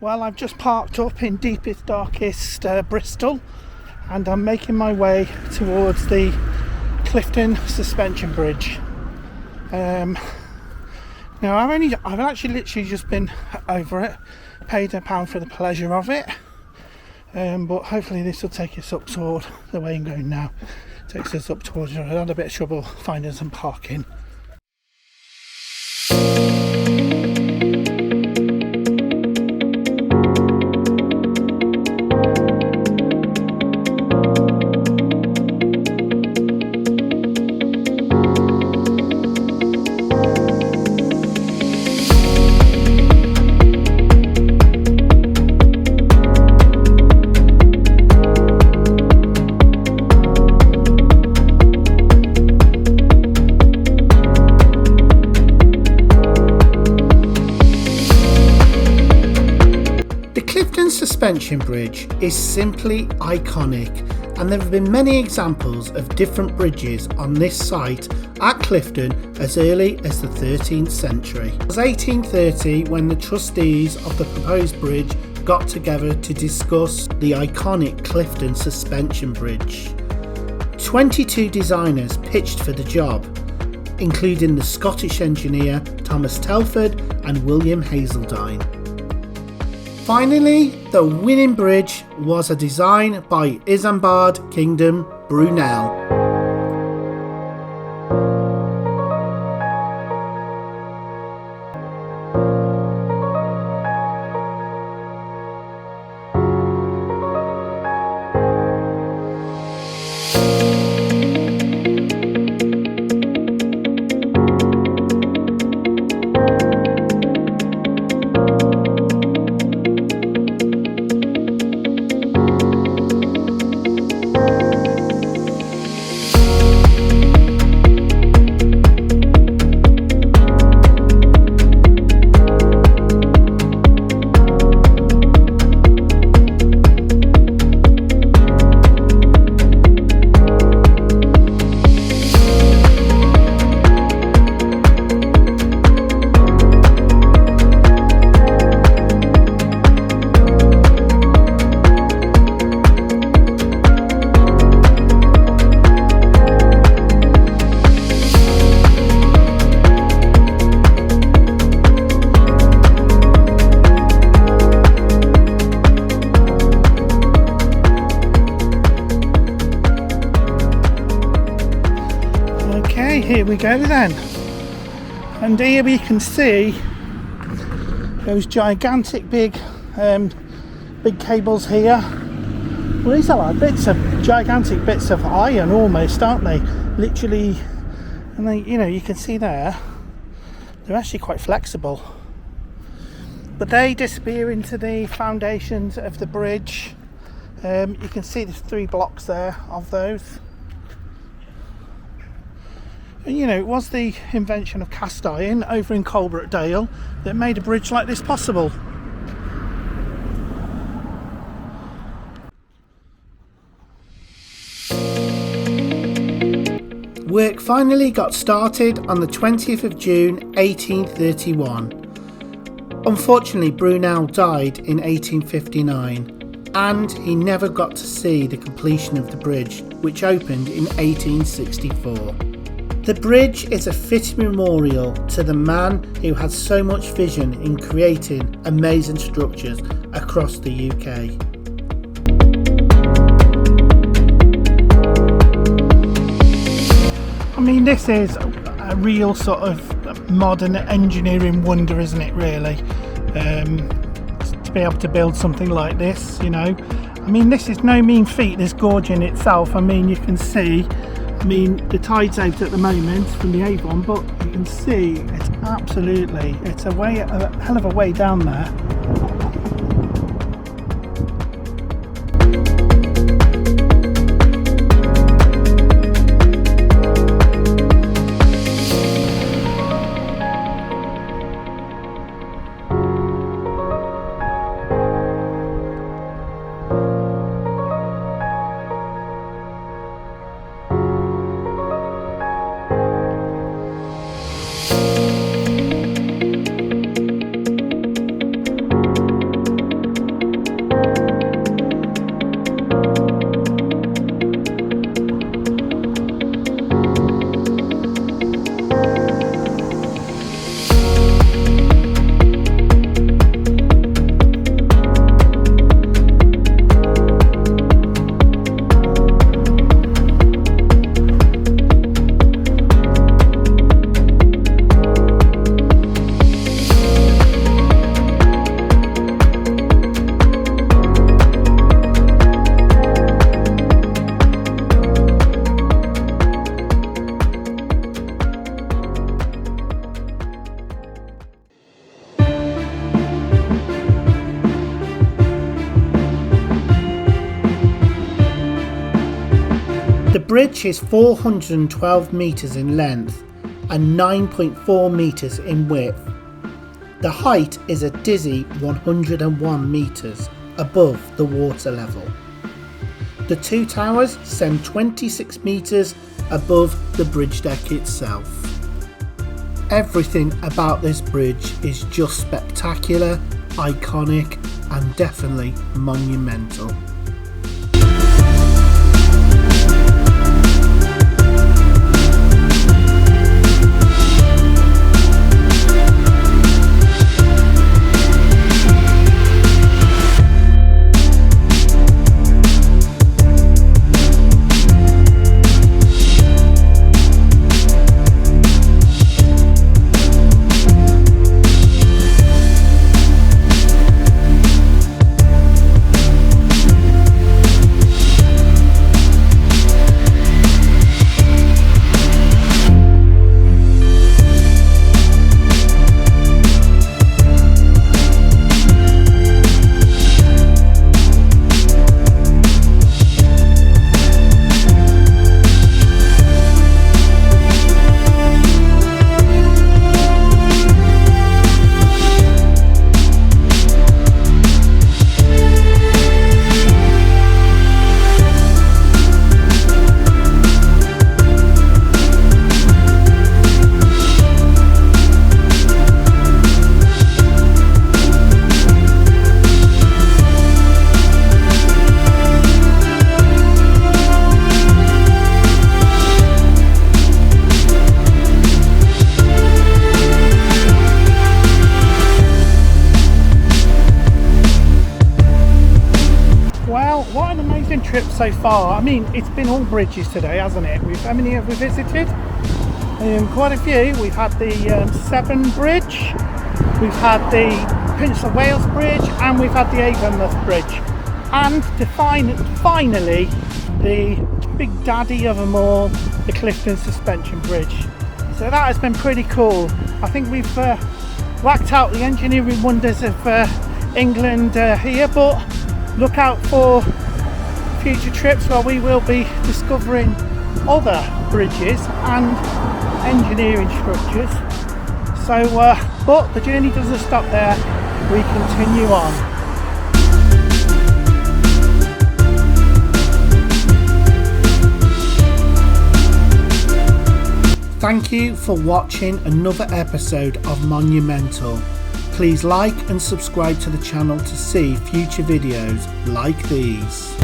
Well, I've just parked up in deepest, darkest Bristol, and I'm making my way towards the Clifton Suspension Bridge. Now I've actually literally just been over it, paid £1 for the pleasure of it, but hopefully this will take us up toward the way I'm going now. Takes us up towards. I had a bit of trouble finding some parking. Suspension Bridge is simply iconic, and there have been many examples of different bridges on this site at Clifton as early as the 13th century. It was 1830 when the trustees of the proposed bridge got together to discuss the iconic Clifton Suspension Bridge. 22 designers pitched for the job, including the Scottish engineer Thomas Telford and William Hazeldine. Finally, the winning bridge was a design by Isambard Kingdom Brunel. Here we go then, and here we can see those gigantic big cables here. Well, these are like gigantic bits of iron almost, aren't they? Literally, and they, you can see there, they're actually quite flexible, but they disappear into the foundations of the bridge. You can see there's 3 blocks there of those. It was the invention of cast iron over in Coalbrookdale that made a bridge like this possible. Work finally got started on the 20th of June 1831. Unfortunately, Brunel died in 1859, and he never got to see the completion of the bridge, which opened in 1864. The bridge is a fitting memorial to the man who had so much vision in creating amazing structures across the UK. I mean, this is a real sort of modern engineering wonder, isn't it, really? To be able to build something like this, I mean, this is no mean feat, this gorge in itself. I mean, you can see, the tide's out at the moment from the Avon, but you can see it's a hell of a way down there. bridge is 412 metres in length and 9.4 metres in width. The height is a dizzy 101 metres above the water level. The two towers stand 26 metres above the bridge deck itself. Everything about this bridge is just spectacular, iconic and definitely monumental. Trip so far. I mean, it's been all bridges today, hasn't it? How many have we visited? Quite a few. We've had the Severn Bridge, we've had the Prince of Wales Bridge, and we've had the Avon Bridge, and finally the big daddy of them all, the Clifton Suspension Bridge. So that has been pretty cool. I think we've whacked out the engineering wonders of England here, but look out for future trips where we will be discovering other bridges and engineering structures. So but the journey doesn't stop there, we continue on. Thank you for watching another episode of Monumental. Please like and subscribe to the channel to see future videos like these.